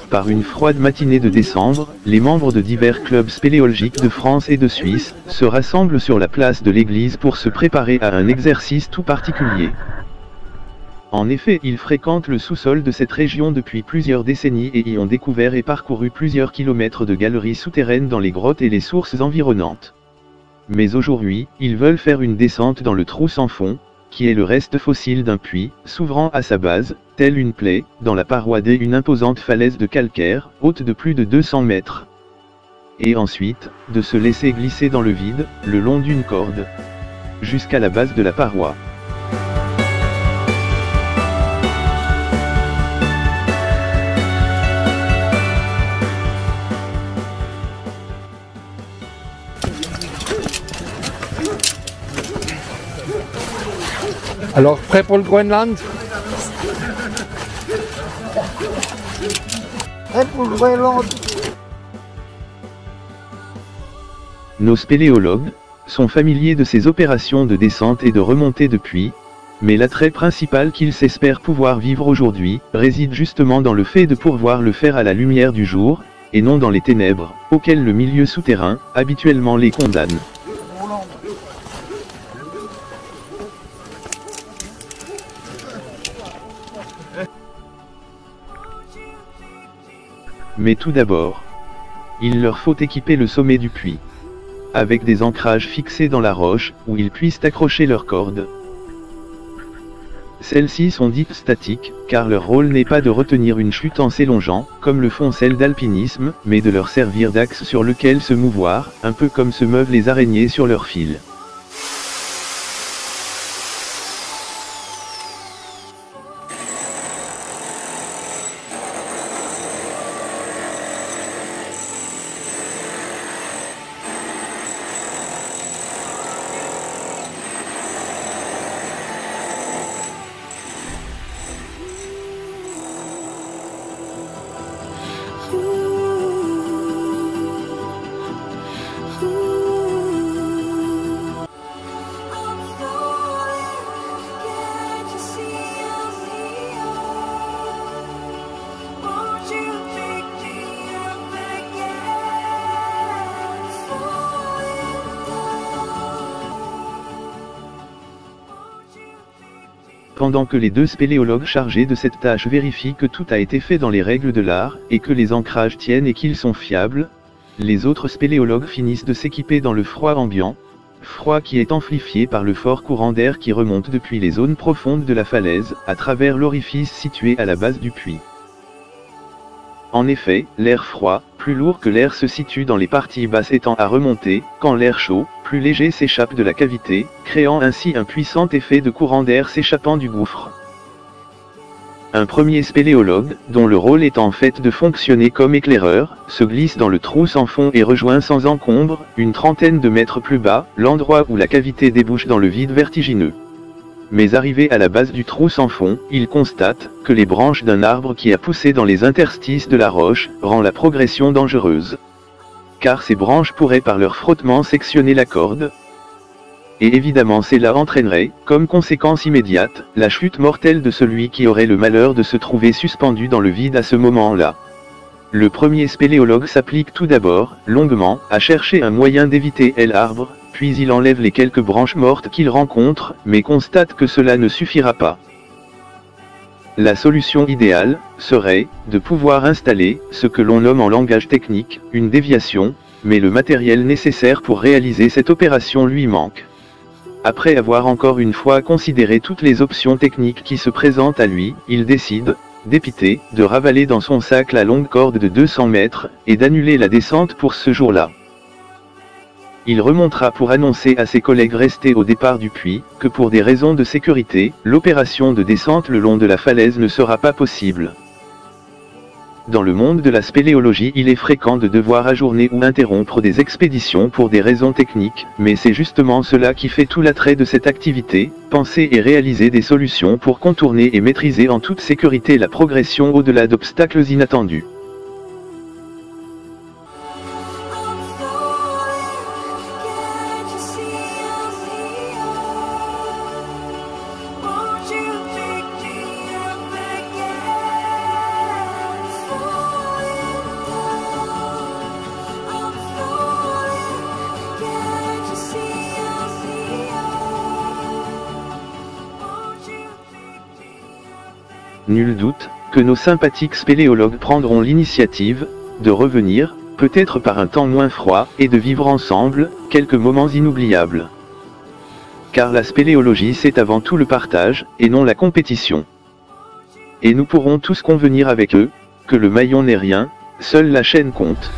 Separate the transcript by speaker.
Speaker 1: Par une froide matinée de décembre, les membres de divers clubs spéléologiques de France et de Suisse se rassemblent sur la place de l'église pour se préparer à un exercice tout particulier. En effet, ils fréquentent le sous-sol de cette région depuis plusieurs décennies et y ont découvert et parcouru plusieurs kilomètres de galeries souterraines dans les grottes et les sources environnantes. Mais aujourd'hui, ils veulent faire une descente dans le trou sans fond, qui est le reste fossile d'un puits, s'ouvrant à sa base, telle une plaie, dans la paroi d'une imposante falaise de calcaire, haute de plus de 200 mètres. Et ensuite, de se laisser glisser dans le vide, le long d'une corde, jusqu'à la base de la paroi.
Speaker 2: Alors, prêt pour le Groenland?
Speaker 3: Prêt pour le Groenland.
Speaker 1: Nos spéléologues sont familiers de ces opérations de descente et de remontée de puits, mais l'attrait principal qu'ils espèrent pouvoir vivre aujourd'hui réside justement dans le fait de pouvoir le faire à la lumière du jour, et non dans les ténèbres, auxquelles le milieu souterrain habituellement les condamne. Mais tout d'abord, il leur faut équiper le sommet du puits, avec des ancrages fixés dans la roche, où ils puissent accrocher leurs cordes. Celles-ci sont dites statiques, car leur rôle n'est pas de retenir une chute en s'élongeant, comme le font celles d'alpinisme, mais de leur servir d'axe sur lequel se mouvoir, un peu comme se meuvent les araignées sur leur fil. Pendant que les deux spéléologues chargés de cette tâche vérifient que tout a été fait dans les règles de l'art, et que les ancrages tiennent et qu'ils sont fiables, les autres spéléologues finissent de s'équiper dans le froid ambiant, froid qui est amplifié par le fort courant d'air qui remonte depuis les zones profondes de la falaise, à travers l'orifice situé à la base du puits. En effet, l'air froid, plus lourd que l'air se situe dans les parties basses étant à remonter, quand l'air chaud, plus léger s'échappe de la cavité, créant ainsi un puissant effet de courant d'air s'échappant du gouffre. Un premier spéléologue, dont le rôle est en fait de fonctionner comme éclaireur, se glisse dans le trou sans fond et rejoint sans encombre, une trentaine de mètres plus bas, l'endroit où la cavité débouche dans le vide vertigineux. Mais arrivé à la base du trou sans fond, il constate que les branches d'un arbre qui a poussé dans les interstices de la roche rend la progression dangereuse. Car ces branches pourraient par leur frottement sectionner la corde. Et évidemment cela entraînerait, comme conséquence immédiate, la chute mortelle de celui qui aurait le malheur de se trouver suspendu dans le vide à ce moment-là. Le premier spéléologue s'applique tout d'abord, longuement, à chercher un moyen d'éviter l'arbre, puis il enlève les quelques branches mortes qu'il rencontre, mais constate que cela ne suffira pas. La solution idéale serait de pouvoir installer ce que l'on nomme en langage technique une déviation, mais le matériel nécessaire pour réaliser cette opération lui manque. Après avoir encore une fois considéré toutes les options techniques qui se présentent à lui, il décide, dépité, de ravaler dans son sac la longue corde de 200 mètres, et d'annuler la descente pour ce jour-là. Il remontera pour annoncer à ses collègues restés au départ du puits, que pour des raisons de sécurité, l'opération de descente le long de la falaise ne sera pas possible. Dans le monde de la spéléologie, il est fréquent de devoir ajourner ou interrompre des expéditions pour des raisons techniques, mais c'est justement cela qui fait tout l'attrait de cette activité, penser et réaliser des solutions pour contourner et maîtriser en toute sécurité la progression au-delà d'obstacles inattendus. Nul doute que nos sympathiques spéléologues prendront l'initiative de revenir, peut-être par un temps moins froid, et de vivre ensemble quelques moments inoubliables. Car la spéléologie c'est avant tout le partage, et non la compétition. Et nous pourrons tous convenir avec eux, que le maillon n'est rien, seule la chaîne compte.